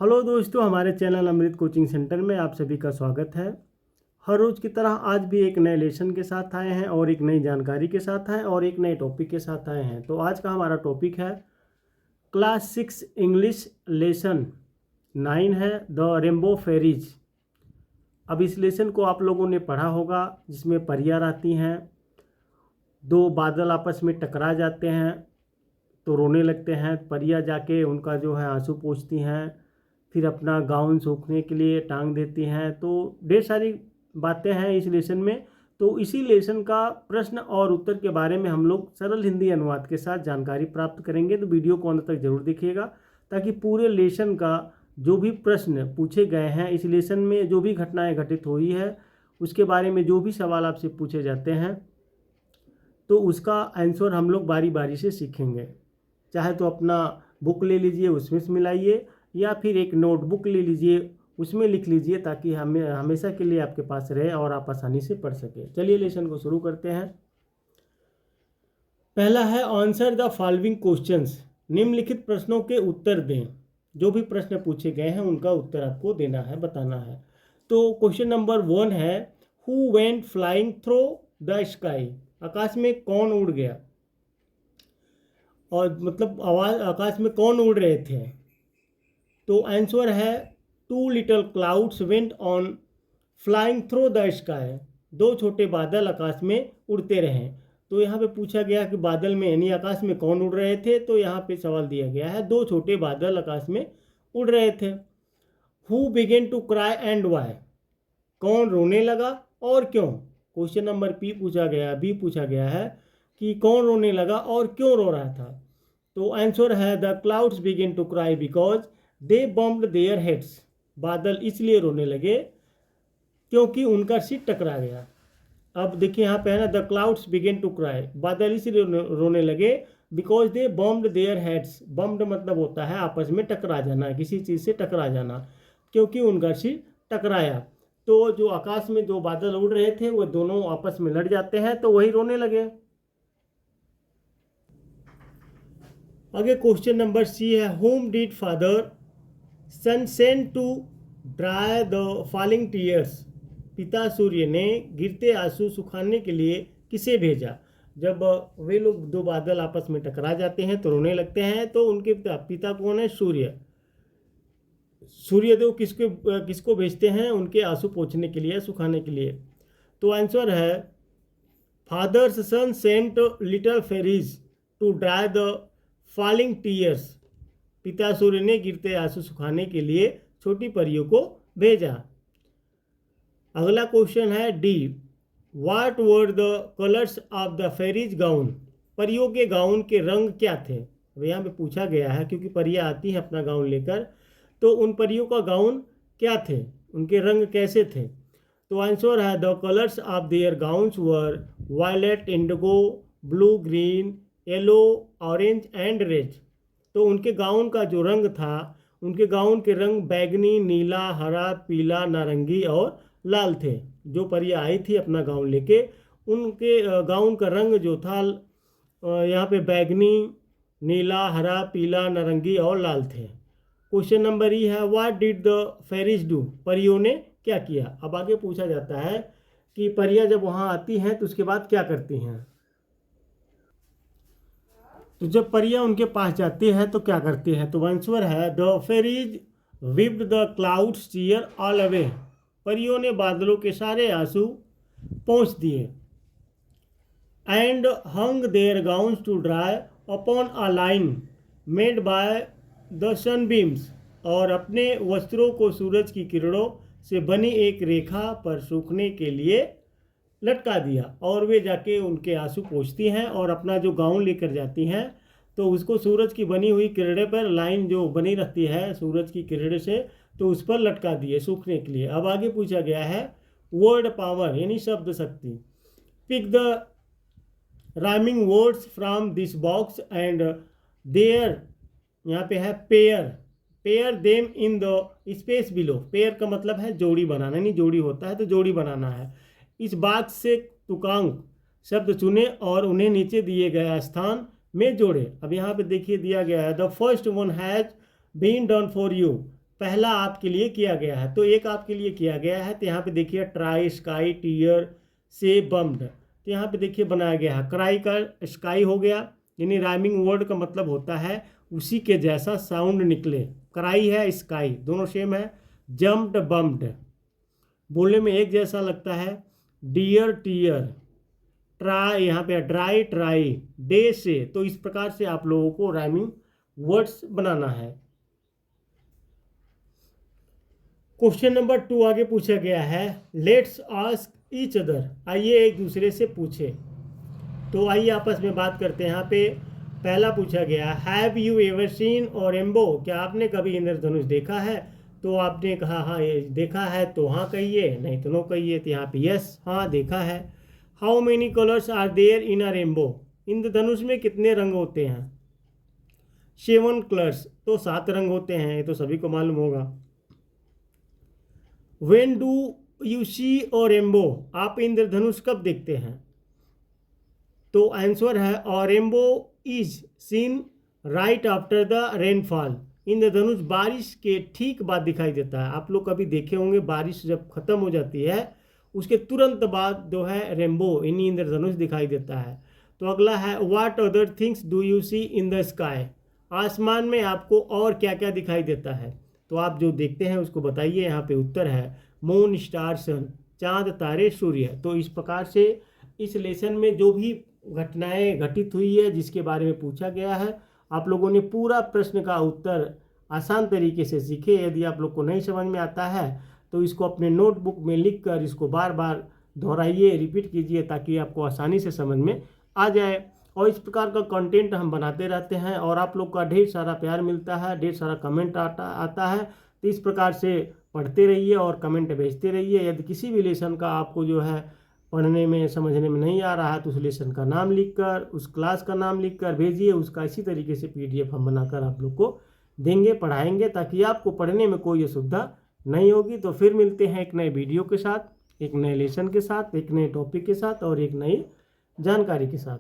Hello दोस्तों, हमारे channel अमृत coaching centre में आप सभी का स्वागत है। हर रोज़ की तरह आज भी एक नए लेसन के साथ आए हैं और एक नई जानकारी के साथ आए और एक नए टॉपिक के साथ आए हैं। तो आज का हमारा टॉपिक है क्लास 6 इंग्लिश लेसन 9 है द रेनबो फेरीज। अब इस लेसन को आप लोगों ने पढ़ा होगा, जिसमें परियां आती हैं, दो बादल आपस में टकरा जाते हैं तो रोने लगते हैं। परियां जाके उनका जो है आंसू पोंछती हैं, फिर अपना गाउन सूखने के लिए टांग देती हैं। तो ढेर सारी बातें हैं इस लेसन में। तो इसी लेसन का प्रश्न और उत्तर के बारे में हम लोग सरल हिंदी अनुवाद के साथ जानकारी प्राप्त करेंगे। तो वीडियो को अंत तक जरूर देखिएगा, ताकि पूरे लेसन का जो भी प्रश्न पूछे गए हैं, इस लेसन में जो भी घटनाएं घटित हुई है, उसके बारे में जो भी सवाल आपसे पूछे जाते हैं, तो उसका आंसर हम लोग बारी बारी से सीखेंगे। चाहे तो अपना बुक ले लीजिए, उसमें से मिलाइए, या फिर एक नोटबुक ले लीजिए, उसमें लिख लीजिए, ताकि हमें हमेशा के लिए आपके पास रहे और आप आसानी से पढ़ सकें। चलिए लेसन को शुरू करते हैं। पहला है आंसर द फॉलोइंग क्वेश्चंस। निम्नलिखित प्रश्नों के उत्तर दें। जो भी प्रश्न पूछे गए हैं उनका उत्तर आपको देना है, बताना है। तो क्वेश्चन नंबर 1 है, who went flying through the sky. आकाश में कौन उड़ गया, और मतलब आकाश में कौन उड़ रहे थे। तो आंसर है 2 little clouds went on flying through the sky. दो छोटे बादल आकाश में उड़ते रहे। तो यहाँ पे पूछा गया कि बादल में यानी आकाश में कौन उड़ रहे थे। तो यहाँ पे सवाल दिया गया है, दो छोटे बादल आकाश में उड़ रहे थे। Who began to cry and why. कौन रोने लगा और क्यों। क्वेश्चन नंबर बी पूछा गया है कि कौन रोने लगा और क्यों रो रहा था। तो आंसर है the clouds begin to cry because they bumped their heads. बादल इसलिए रोने लगे क्योंकि उनका सिर टकरा गया। अब देखिए यहाँ पे है ना, the clouds begin to cry, बादल इसलिए रोने लगे because they bumped their heads. Bumped मतलब होता है आपस में टकरा जाना, किसी चीज़ से टकरा जाना, क्योंकि उनका सिर टकराया। तो जो आकाश में दो बादल उड़ रहे थे वो दोनों आपस में लड़ जाते हैं, तो वही रोने लगे। आगे क्वेश्चन नंबर सी है, whom did father sun send to dry the falling tears. पिता सूर्य ने गिरते आंसू सुखाने के लिए किसे भेजा। जब वे लोग दो बादल आपस में टकरा जाते हैं तो रोने लगते हैं, तो उनके पिता कौन है, सूर्य। सूर्यदेव किसको भेजते हैं, उनके आंसू पोंछने के लिए, सुखाने के लिए। तो आंसर है father's sun sent little fairies to dry the falling tears. पिता सूर्य ने गिरते आंसू सुखाने के लिए छोटी परियों को भेजा। अगला क्वेश्चन है D, what were the colours of the fairies gown. परियों के गाउन के रंग क्या थे। अब यहाँ पे पूछा गया है क्योंकि परियां आती हैं अपना गाउन लेकर, तो उन परियों का गाउन क्या थे, उनके रंग कैसे थे। तो आंसर है the colours of their gowns were violet, indigo, blue, green, yellow, orange and red. तो उनके गाउन का जो रंग था, उनके गाउन के रंग बैगनी, नीला, हरा, पीला, नारंगी और लाल थे। जो परियां आई थी अपना गाउन लेके, उनके गाउन का रंग जो था यहाँ पे बैगनी, नीला, हरा, पीला, नारंगी और लाल थे। क्वेश्चन नंबर ई है, what did the fairies do. परियों ने क्या किया। अब आगे पूछा जाता है कि परियां जब वहाँ आती हैं तो उसके बाद क्या करती हैं। तो जब परियां उनके पास जाती है तो क्या करती है। तो आंसर है the fairies wiped the clouds tear all away. परियों ने बादलों के सारे आंसू पोंछ दिए। And hung their gowns to dry upon a line made by the sunbeams. और अपने वस्त्रों को सूरज की किरणों से बनी एक रेखा पर सूखने के लिए लटका दिया। और वे जाके उनके आंसू पोंछती हैं और अपना जो गाउन लेकर जाती हैं, तो उसको सूरज की बनी हुई किरणें पर, लाइन जो बनी रहती है सूरज की किरणें से, तो उस पर लटका दिए सूखने के लिए। अब आगे पूछा गया है वर्ड पावर यानी शब्द शक्ति। Pick the rhyming words from this box and there, यहाँ पे है pair them in the space below. Pair का मतलब है जोड़ी बनाना, यानी जोड़ी होता है तो जोड़ी बनाना है। इस बात से तुकांक शब्द चुने और उन्हें नीचे दिए गए स्थान में जोड़े। अब यहाँ पे देखिए दिया गया है, the first one has been done for you. पहला आपके लिए किया गया है, तो एक आपके लिए किया गया है। तो यहाँ पे देखिए ट्राई, स्काई, टीयर, से, बम्ड। तो यहाँ पे देखिए बनाया गया है, क्राई का स्काई हो गया, यानी राइमिंग वर्ड का मतलब होता है उसी के जैसा साउंड निकले। क्राई है, स्काई, दोनों सेम है। जम्प्ड, बम्प्ड, बोलने में एक जैसा लगता है। डियर, टीयर, ट्राई, यहाँ पे ड्राई, ट्राई, डे से। तो इस प्रकार से आप लोगों को राइमिंग वर्ड्स बनाना है। क्वेश्चन नंबर 2 आगे पूछा गया है, लेट्स आस्क ईच अदर, आइए एक दूसरे से पूछे। तो आइए आपस में बात करते हैं। यहाँ पे पहला पूछा गया, हैव यू एवर सीन और रेनबो, क्या आपने कभी इंद्रधनुष देखा है? तो आपने कहा हाँ ये देखा है, तो हाँ कहिए, नहीं तो नो कहिए। तो यहाँ पे यस, हाँ देखा है। How many colours are there in a rainbow, इंद्रधनुष में कितने रंग होते हैं? 7 कलर्स, तो 7 रंग होते हैं, ये तो सभी को मालूम होगा। व्हेन डू यू सी और रेनबो, आप इंद्रधनुष कब देखते हैं? तो आंसर है और rainbow is seen right after the rainfall, इंद्रधनुष बारिश के ठीक बाद दिखाई देता है। आप लोग कभी देखे होंगे बारिश जब खत्म हो जाती है उसके तुरंत बाद जो है रेनबो यानी इंद्रधनुष दिखाई देता है। तो अगला है, what other things do you see in the sky, आसमान में आपको और क्या क्या दिखाई देता है? तो आप जो देखते हैं उसको बताइए। यहाँ पे उत्तर है मून, स्टार, सन, चांद, तारे, सूर्य। तो इस प्रकार से इस लेसन में जो भी घटनाएं घटित हुई है जिसके बारे में पूछा गया है, आप लोगों ने पूरा प्रश्न का उत्तर आसान तरीके से सीखे। यदि आप लोग को नहीं समझ में आता है तो इसको अपने नोटबुक में लिख कर इसको बार बार दोहराइए, रिपीट कीजिए, ताकि आपको आसानी से समझ में आ जाए। और इस प्रकार का कंटेंट हम बनाते रहते हैं और आप लोग का ढेर सारा प्यार मिलता है, ढेर सारा कमेंट आता है। तो इस प्रकार से पढ़ते रहिए और कमेंट भेजते रहिए। यदि किसी भी लेसन का आपको जो है पढ़ने में समझने में नहीं आ रहा है तो उस लेसन का नाम लिखकर, उस क्लास का नाम लिखकर भेजिए। उसका इसी तरीके से PDF हम बनाकर आप लोग को देंगे, पढ़ाएंगे, ताकि आपको पढ़ने में कोई असुविधा नहीं होगी। तो फिर मिलते हैं एक नए वीडियो के साथ, एक नए लेसन के साथ, एक नए टॉपिक के साथ और एक नई जानकारी के साथ।